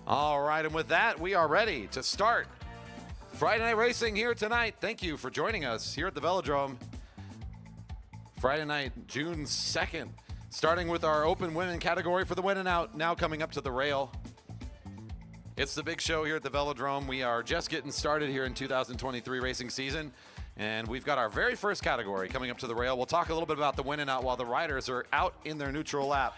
All right, and with that, we are ready to start Friday Night Racing here tonight. Thank you for joining us here at the Velodrome. Friday night, June 2nd, starting with our open women category for the win and out, now coming up to the rail. It's the big show here at the Velodrome. We are just getting started here in 2023 racing season, and we've got our very first category coming up to the rail. We'll talk a little bit about the win and out while the riders are out in their neutral lap.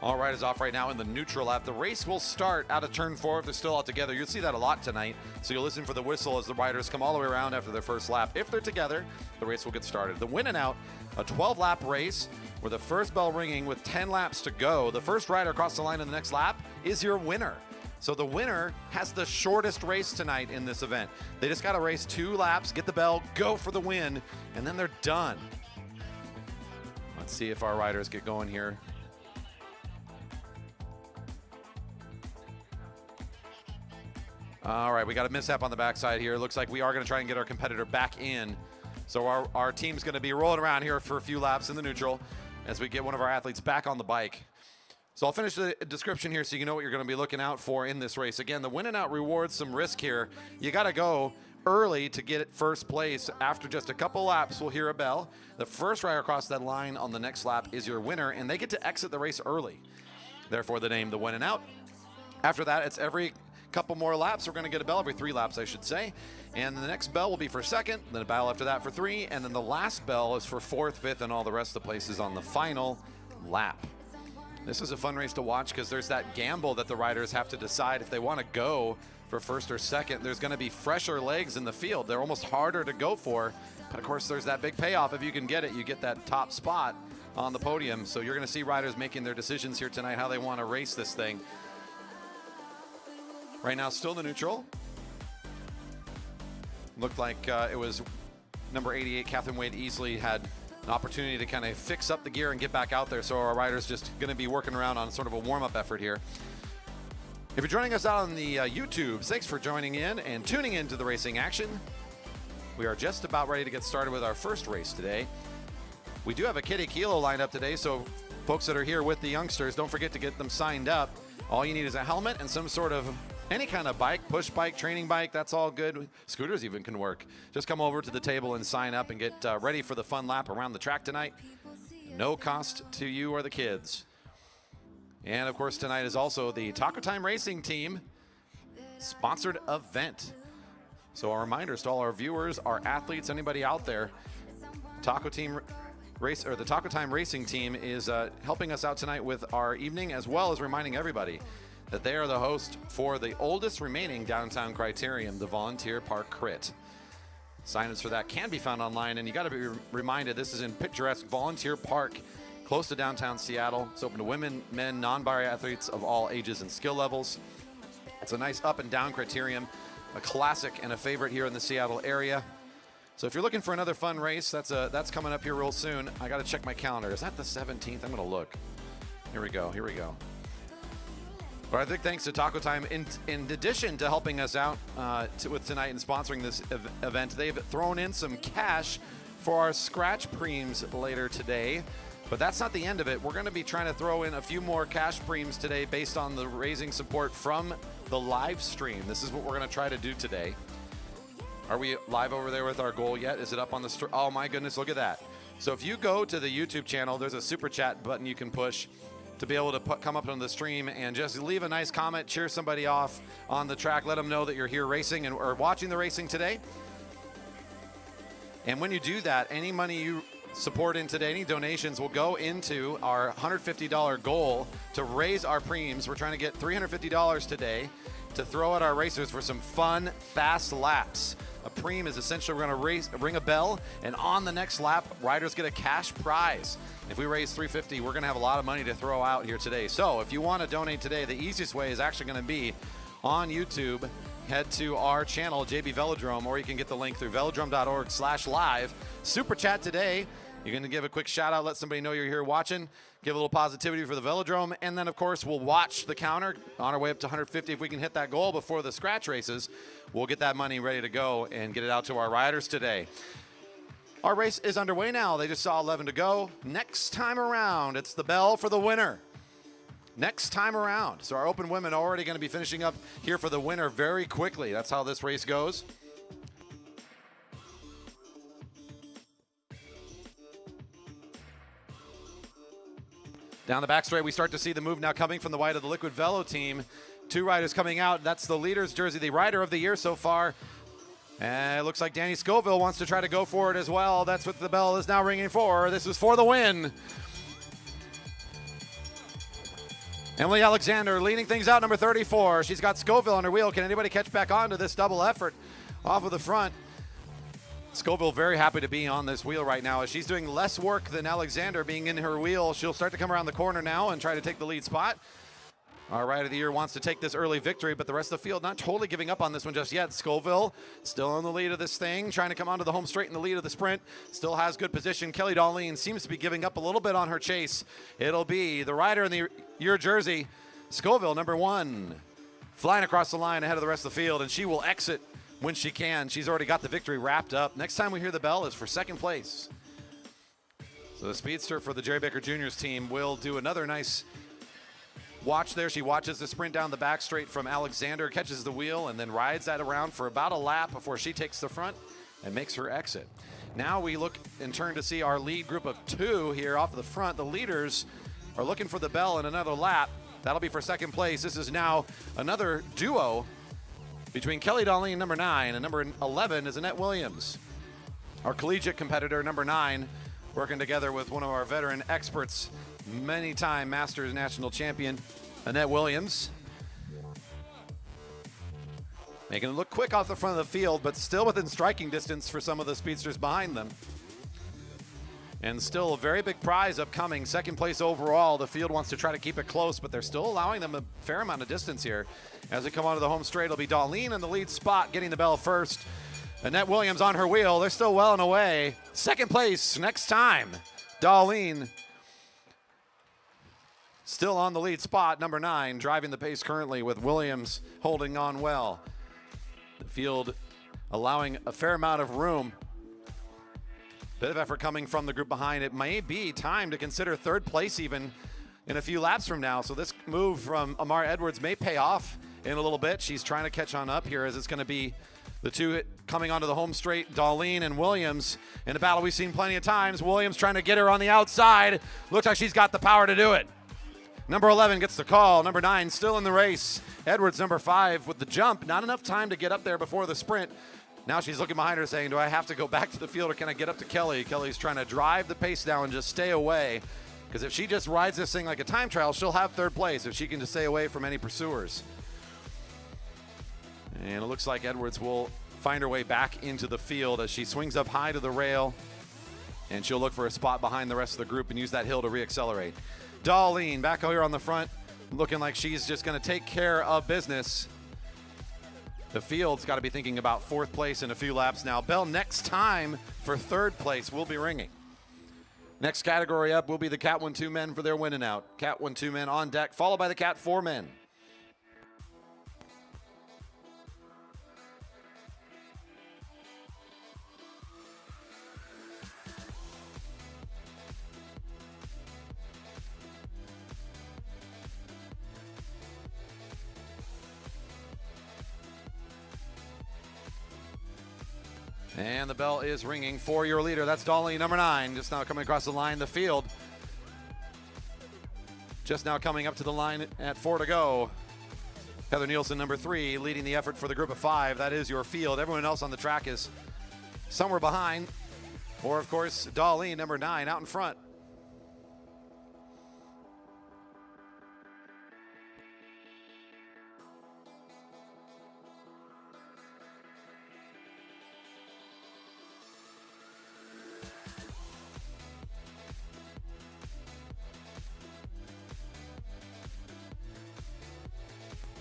All right, is off right now in the neutral lap. The race will start out of turn 4 if they're still all together. You'll see that a lot tonight, so you'll listen for the whistle as the riders come all the way around after their first lap. If they're together, the race will get started. The win and out, a 12-lap race with the first bell ringing with 10 laps to go. The first rider across the line in the next lap is your winner. So the winner has the shortest race tonight in this event. They just got to race 2 laps, get the bell, go for the win, and then they're done. Let's see if our riders get going here. All right, we got a mishap on the backside here. Looks like we are going to try and get our competitor back in. So our team's going to be rolling around here for a few laps in the neutral as we get one of our athletes back on the bike. So I'll finish the description here so you know what you're going to be looking out for in this race. Again, the win and out rewards some risk here. You got to go early to get first place. After just a couple laps, we'll hear a bell. The first rider across that line on the next lap is your winner, and they get to exit the race early. Therefore, the name, the win and out. After that, it's every couple more laps. We're going to get a bell every 3 laps, I should say. And the next bell will be for second, then a bell after that for 3, and then the last bell is for 4th, 5th, and all the rest of the places on the final lap. This is a fun race to watch because there's that gamble that the riders have to decide if they want to go for first or second. There's going to be fresher legs in the field. They're almost harder to go for, but of course there's that big payoff. If you can get it, you get that top spot on the podium. So you're going to see riders making their decisions here tonight, how they want to race this thing. Right now, still the neutral. Looked like it was number 88, Catherine Wade Easley, had an opportunity to kind of fix up the gear and get back out there. So our rider's just going to be working around on sort of a warm-up effort here. If you're joining us out on the YouTube, thanks for joining in and tuning into the racing action. We are just about ready to get started with our first race today. We do have a Kitty Kilo lined up today, so folks that are here with the youngsters, don't forget to get them signed up. All you need is a helmet and some sort of any kind of bike, push bike, training bike, that's all good. Scooters even can work. Just come over to the table and sign up and get ready for the fun lap around the track tonight. No cost to you or the kids. And of course tonight is also the Taco Time Racing Team sponsored event. So a reminder to all our viewers, our athletes, anybody out there, the Taco Time Racing Team is helping us out tonight with our evening, as well as reminding everybody that they are the host for the oldest remaining downtown criterium, the Volunteer Park Crit. Sign-ups for that can be found online, and you got to be reminded this is in picturesque Volunteer Park, close to downtown Seattle. It's open to women, men, non-binary athletes of all ages and skill levels. It's a nice up and down criterium, a classic and a favorite here in the Seattle area. So if you're looking for another fun race, that's coming up here real soon. I got to check my calendar. Is that the 17th? I'm going to look. Here we go. But I think thanks to Taco Time, in addition to helping us out with tonight and sponsoring this event, they've thrown in some cash for our scratch preems later today. But that's not the end of it. We're going to be trying to throw in a few more cash preems today based on the raising support from the live stream. This is what we're going to try to do today. Are we live over there with our goal yet? Is it up on the stream? Oh my goodness, look at that. So if you go to the YouTube channel, there's a super chat button you can push to be able to come up on the stream and just leave a nice comment, cheer somebody off on the track, let them know that you're here racing or watching the racing today. And when you do that, any money you support in today, any donations will go into our $150 goal to raise our preems. We're trying to get $350 today to throw at our racers for some fun, fast laps. A preem is essentially we're going to ring a bell, and on the next lap, riders get a cash prize. If we raise $350, we're going to have a lot of money to throw out here today. So if you want to donate today, the easiest way is actually going to be on YouTube. Head to our channel, JB Velodrome, or you can get the link through velodrome.org/live. Super chat today. You're going to give a quick shout out, let somebody know you're here watching, give a little positivity for the Velodrome, and then, of course, we'll watch the counter on our way up to 150. If we can hit that goal before the scratch races, we'll get that money ready to go and get it out to our riders today. Our race is underway now. They just saw 11 to go. Next time around, it's the bell for the winner. Next time around. So our open women already going to be finishing up here for the winner very quickly. That's how this race goes. Down the back straight, we start to see the move now coming from the white of the Liquid Velo team. Two riders coming out. That's the leader's jersey, the rider of the year so far. And it looks like Danny Scoville wants to try to go for it as well. That's what the bell is now ringing for. This is for the win. Emily Alexander leading things out, number 34. She's got Scoville on her wheel. Can anybody catch back onto this double effort off of the front? Scoville very happy to be on this wheel right now as she's doing less work than Alexander being in her wheel. She'll start to come around the corner now and try to take the lead spot. Our rider of the year wants to take this early victory, but the rest of the field not totally giving up on this one just yet. Scoville still in the lead of this thing, trying to come onto the home straight in the lead of the sprint. Still has good position. Kelly Darlene seems to be giving up a little bit on her chase. It'll be the rider in the year jersey, Scoville, number 1, flying across the line ahead of the rest of the field, and she will exit when she can. She's already got the victory wrapped up. Next time we hear the bell is for second place. So the speedster for the Jerry Baker Jr.'s team will do another nice watch there. She watches the sprint down the back straight from Alexander, catches the wheel, and then rides that around for about a lap before she takes the front and makes her exit. Now we look and turn to see our lead group of 2 here off of the front. The leaders are looking for the bell in another lap. That'll be for second place. This is now another duo between Kelly Darlene, number 9, and number 11 is Annette Williams. Our collegiate competitor, number 9, working together with one of our veteran experts, many-time Masters national champion, Annette Williams. Making it look quick off the front of the field, but still within striking distance for some of the speedsters behind them. And still a very big prize upcoming, second place overall. The field wants to try to keep it close, but they're still allowing them a fair amount of distance here. As they come onto the home straight, it'll be Darlene in the lead spot, getting the bell first. Annette Williams on her wheel. They're still well and away. Second place next time. Darlene still on the lead spot, number 9, driving the pace currently with Williams holding on well. The field allowing a fair amount of room. Bit of effort coming from the group behind. It may be time to consider third place even in a few laps from now. So this move from Amar Edwards may pay off in a little bit. She's trying to catch on up here as it's going to be the 2 coming onto the home straight, Darlene and Williams. In a battle we've seen plenty of times. Williams trying to get her on the outside. Looks like she's got the power to do it. Number 11 gets the call. Number 9 still in the race. Edwards, number 5, with the jump. Not enough time to get up there before the sprint. Now she's looking behind her saying, do I have to go back to the field or can I get up to Kelly? Kelly's trying to drive the pace down and just stay away. Because if she just rides this thing like a time trial, she'll have third place if she can just stay away from any pursuers. And it looks like Edwards will find her way back into the field as she swings up high to the rail. And she'll look for a spot behind the rest of the group and use that hill to reaccelerate. Darlene back here on the front, looking like she's just going to take care of business. The field's got to be thinking about fourth place in a few laps now. Bell next time for third place will be ringing. Next category up will be the Cat 1-2 men for their winning out. Cat 1-2 men on deck, followed by the Cat 4 men. And the bell is ringing for your leader. That's Darlene, number 9, just now coming across the line. The field just now coming up to the line at 4 to go. Heather Nielsen, number 3, leading the effort for the group of 5. That is your field. Everyone else on the track is somewhere behind. Or, of course, Darlene, number 9, out in front.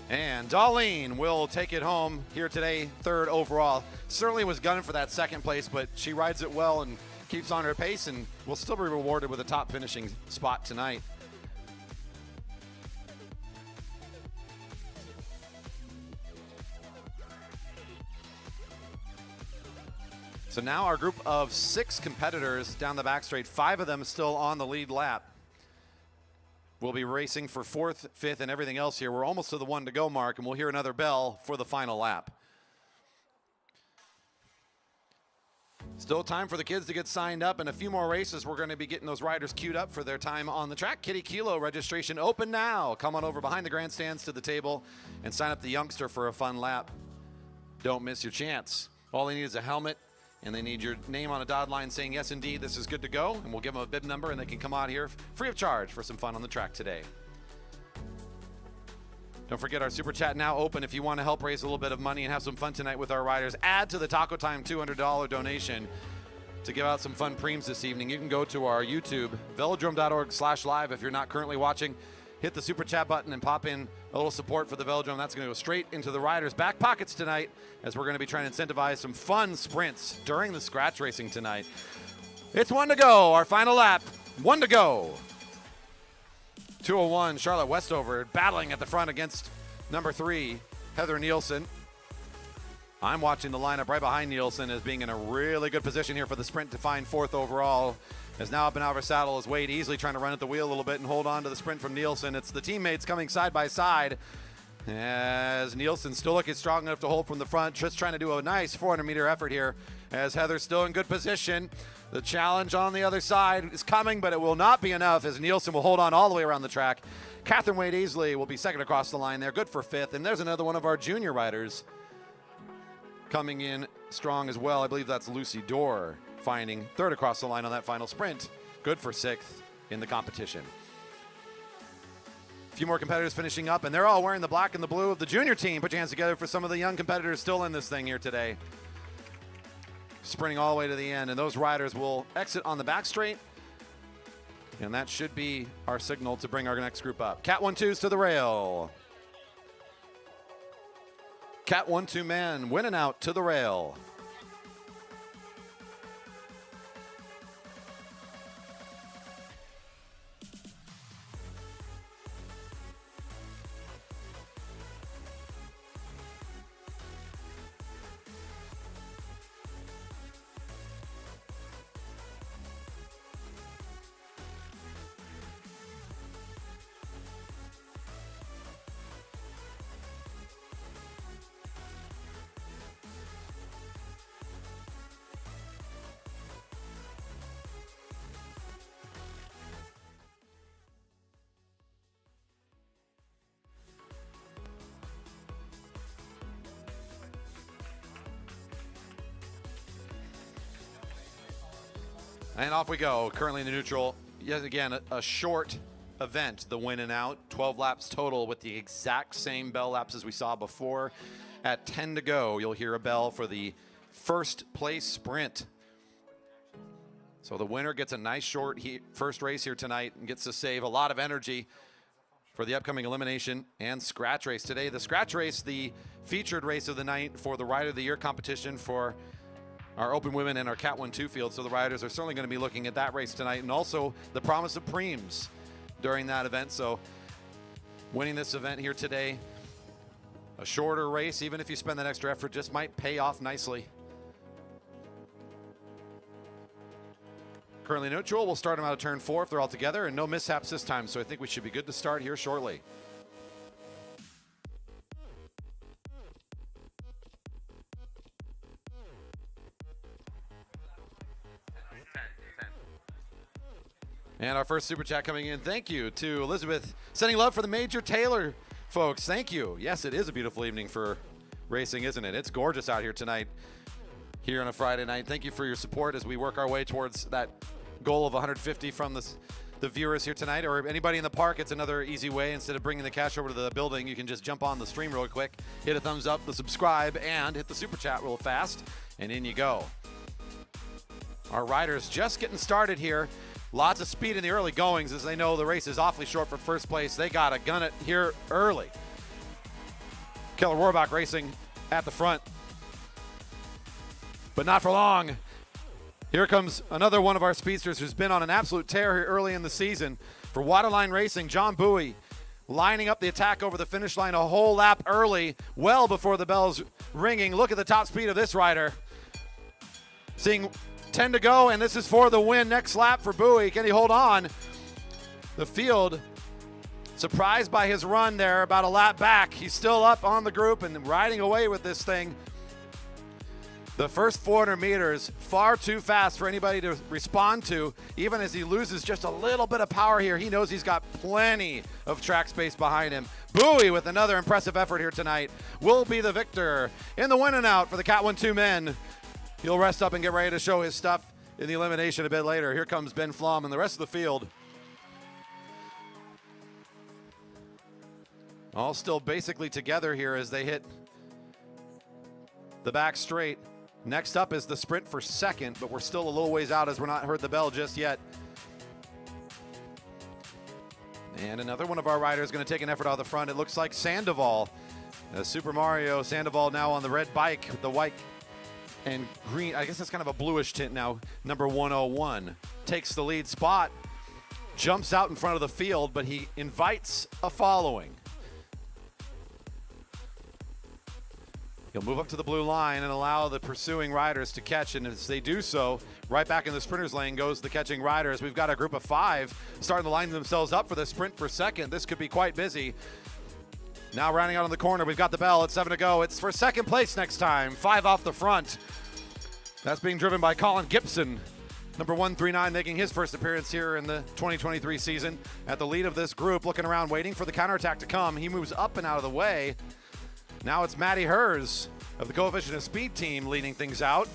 And Darlene will take it home here today, third overall. Certainly was gunning for that second place, but she rides it well and keeps on her pace and will still be rewarded with a top finishing spot tonight. So now our group of 6 competitors down the back straight, 5 of them still on the lead lap. We'll be racing for 4th, 5th, and everything else here. We're almost to the 1 to go mark, and we'll hear another bell for the final lap. Still time for the kids to get signed up, and a few more races. We're going to be getting those riders queued up for their time on the track. Kitty Kilo registration open now. Come on over behind the grandstands to the table and sign up the youngster for a fun lap. Don't miss your chance. All they need is a helmet, and they need your name on a dotted line saying, yes, indeed, this is good to go. And we'll give them a bib number, and they can come out here free of charge for some fun on the track today. Don't forget our Super Chat now open if you want to help raise a little bit of money and have some fun tonight with our riders. Add to the Taco Time $200 donation to give out some fun preems this evening. You can go to our YouTube, velodrome.org/live if you're not currently watching. Hit the Super Chat button and pop in a little support for the Velodrome. That's going to go straight into the riders' back pockets tonight as we're going to be trying to incentivize some fun sprints during the scratch racing tonight. It's 1 to go, our final lap. 1 to go. 201, Charlotte Westover battling at the front against number 3, Heather Nielsen. I'm watching the lineup right behind Nielsen as being in a really good position here for the sprint to find 4th overall. As now up and out of her saddle is Wade easily trying to run at the wheel a little bit and hold on to the sprint from Nielsen. It's the teammates coming side by side as Nielsen still looking strong enough to hold from the front, just trying to do a nice 400-meter effort here as Heather's still in good position. The challenge on the other side is coming, but it will not be enough as Nielsen will hold on all the way around the track. Catherine Wade Easley will be second across the line there, good for 5th. And there's another one of our junior riders coming in strong as well. I believe that's Lucy Dorr finding 3rd across the line on that final sprint. Good for 6th in the competition. A few more competitors finishing up, and they're all wearing the black and the blue of the junior team. Put your hands together for some of the young competitors still in this thing here today. Sprinting all the way to the end, and those riders will exit on the back straight, and that should be our signal to bring our next group up. Cat 1-2s to the rail. Cat 1-2 men winning out to the rail. And off we go, currently in the neutral. Yet again, a short event, the win and out. 12 laps total with the exact same bell laps as we saw before. At 10 to go, you'll hear a bell for the first place sprint. So the winner gets a nice short first race here tonight and gets to save a lot of energy for the upcoming elimination and scratch race. Today, the scratch race, the featured race of the night for the Rider of the Year competition for our open women and our Cat 1-2 field. So the riders are certainly going to be looking at that race tonight, and also the promise of preems during that event. So winning this event here today, a shorter race, even if you spend that extra effort, just might pay off nicely. Currently neutral, we'll start them out of turn 4 if they're all together, and no mishaps this time. So I think we should be good to start here shortly. And our first super chat coming in. Thank you to Elizabeth, sending love for the Major Taylor folks. Thank you. Yes, it is a beautiful evening for racing, isn't it? It's gorgeous out here tonight, here on a Friday night. Thank you for your support as we work our way towards that goal of 150 from the viewers here tonight, or anybody in the park. It's another easy way. Instead of bringing the cash over to the building, you can just jump on the stream real quick, hit a thumbs up, the subscribe, and hit the super chat real fast, and in you go. Our riders just getting started here. Lots of speed in the early goings as they know the race is awfully short for first place. They got to gun it here early. Keller Rohrbach racing at the front. But not for long. Here comes another one of our speedsters who's been on an absolute tear here early in the season. For Waterline Racing, John Bowie lining up the attack over the finish line a whole lap early, well before the bell's ringing. Look at the top speed of this rider. Seeing 10 to go, and this is for the win next lap for Bowie. Can he hold on? The field, surprised by his run there, about a lap back. He's still up on the group and riding away with this thing. The first 400 meters, far too fast for anybody to respond to. Even as he loses just a little bit of power here, he knows he's got plenty of track space behind him. Bowie with another impressive effort here tonight will be the victor in the win and out for the Cat 1-2 men. He'll rest up and get ready to show his stuff in the elimination a bit later. Here comes Ben Flom and the rest of the field. All still basically together here as they hit the back straight. Next up is the sprint for second, but we're still a little ways out as we're not heard the bell just yet. And another one of our riders going to take an effort out of the front. It looks like Sandoval. Super Mario Sandoval now on the red bike with the white and green. I guess that's kind of a bluish tint now. Number 101 takes the lead spot, jumps out in front of the field, but he invites a following. He'll move up to the blue line and allow the pursuing riders to catch, and as they do so, right back in the sprinter's lane goes the catching riders. We've got a group of 5 starting to line themselves up for the sprint for second. This could be quite busy. Now rounding out on the corner, we've got the bell at 7 to go. It's for second place next time, 5 off the front. That's being driven by Colin Gibson, number 139, making his first appearance here in the 2023 season. At the lead of this group, looking around, waiting for the counterattack to come. He moves up and out of the way. Now it's Matty Hers of the Coefficient of Speed team leading things out.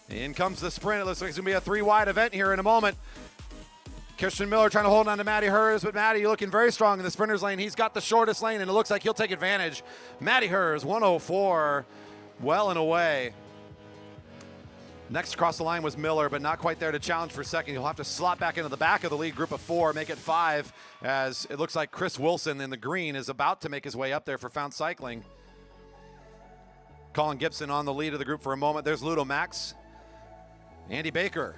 In comes the sprint. It looks like it's going to be a 3-wide event here in a moment. Christian Miller trying to hold on to Matty Hers, but Matty looking very strong in the sprinter's lane. He's got the shortest lane, and it looks like he'll take advantage. Matty Hers, 104, well and away. Next across the line was Miller, but not quite there to challenge for second. He'll have to slot back into the back of the lead group of 4, make it 5, as it looks like Chris Wilson in the green is about to make his way up there for Found Cycling. Colin Gibson on the lead of the group for a moment. There's Ludo Max. Andy Baker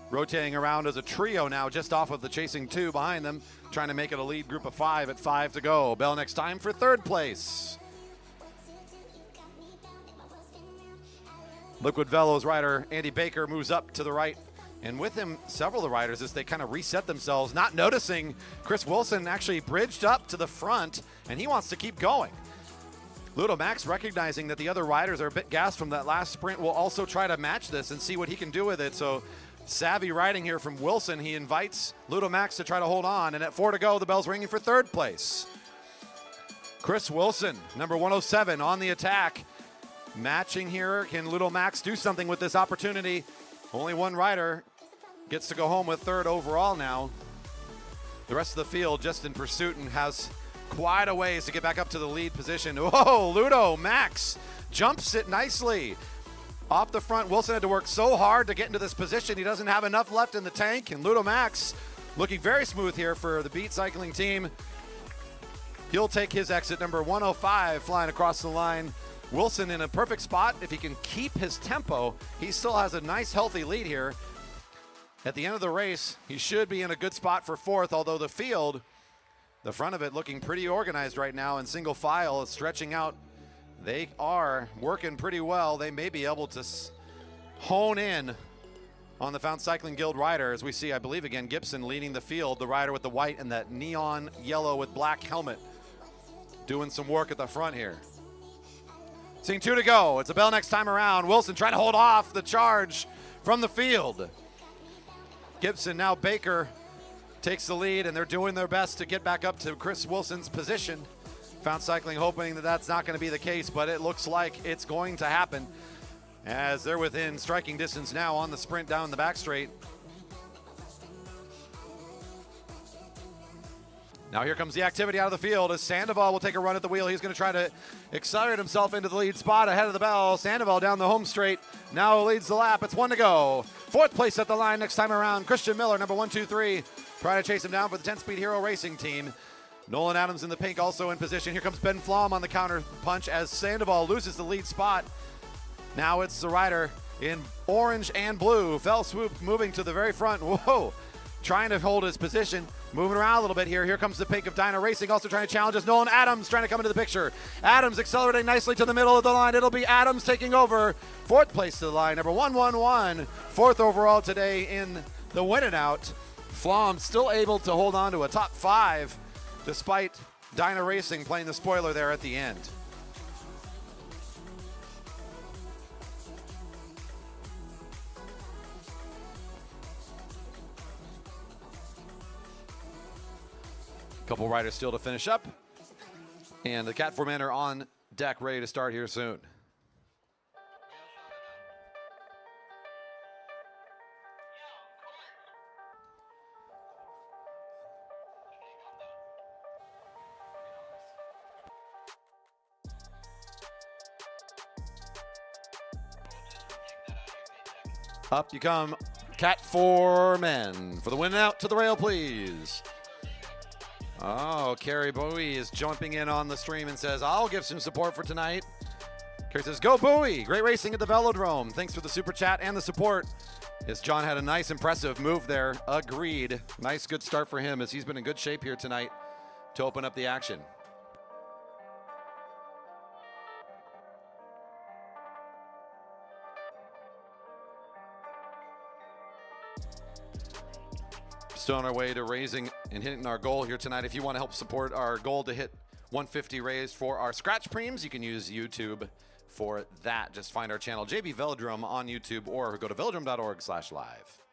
rotating around as a trio now, just off of the chasing 2 behind them, trying to make it a lead group of 5 at 5 to go. Bell next time for third place. Liquid Velo's rider Andy Baker moves up to the right, and with him several of the riders as they kind of reset themselves, not noticing Chris Wilson actually bridged up to the front, and he wants to keep going. Ludo Max, recognizing that the other riders are a bit gassed from that last sprint, will also try to match this and see what he can do with it. So savvy riding here from Wilson. He invites Ludo Max to try to hold on, and at 4 to go, the bell's ringing for third place. Chris Wilson, number 107, on the attack. Matching here. Can Ludo Max do something with this opportunity? Only one rider gets to go home with third overall now. The rest of the field just in pursuit and has quite a ways to get back up to the lead position. Whoa, Ludo Max jumps it nicely. Off the front, Wilson had to work so hard to get into this position. He doesn't have enough left in the tank, and Ludo Max looking very smooth here for the Beat Cycling team. He'll take his exit, number 105, flying across the line. Wilson in a perfect spot. If he can keep his tempo, he still has a nice, healthy lead here. At the end of the race, he should be in a good spot for 4th, although the field, the front of it looking pretty organized right now, and single file is stretching out. They are working pretty well. They may be able to hone in on the Found Cycling Guild rider, as we see, I believe, again, Gibson leading the field, the rider with the white and that neon yellow with black helmet, doing some work at the front here. Seeing 2 to go. It's a bell next time around. Wilson trying to hold off the charge from the field. Gibson, now Baker takes the lead, and they're doing their best to get back up to Chris Wilson's position. Found Cycling hoping that that's not going to be the case, but it looks like it's going to happen as they're within striking distance now on the sprint down the back straight. Now here comes the activity out of the field as Sandoval will take a run at the wheel. He's going to try to accelerate himself into the lead spot ahead of the bell. Sandoval down the home straight. Now leads the lap. It's 1 to go. 4th place at the line next time around. Christian Miller, number 123, trying to chase him down for the 10-Speed Hero Racing team. Nolan Adams in the pink also in position. Here comes Ben Flom on the counter punch as Sandoval loses the lead spot. Now it's the rider in orange and blue. Fell Swoop moving to the very front. Whoa, trying to hold his position. Moving around a little bit here. Here comes the pink of Dyna Racing, also trying to challenge us. Nolan Adams trying to come into the picture. Adams accelerating nicely to the middle of the line. It'll be Adams taking over. Fourth place to the line, number 111. Fourth overall today in the win and out. Flom still able to hold on to a top 5 despite Dyna Racing playing the spoiler there at the end. Couple riders still to finish up. And the Cat 4 men are on deck, ready to start here soon. Up you come, Cat 4 men. For the win out to the rail, please. Oh, Carrie Bowie is jumping in on the stream and says, I'll give some support for tonight. Carrie says, go Bowie. Great racing at the Velodrome. Thanks for the super chat and the support. As John had a nice, impressive move there. Agreed. Nice, good start for him as he's been in good shape here tonight to open up the action. Still on our way to raising and hitting our goal here tonight. If you want to help support our goal to hit 150 raised for our scratch preems, you can use YouTube for that. Just find our channel, JB Velodrome on YouTube, or go to velodrome.org/live.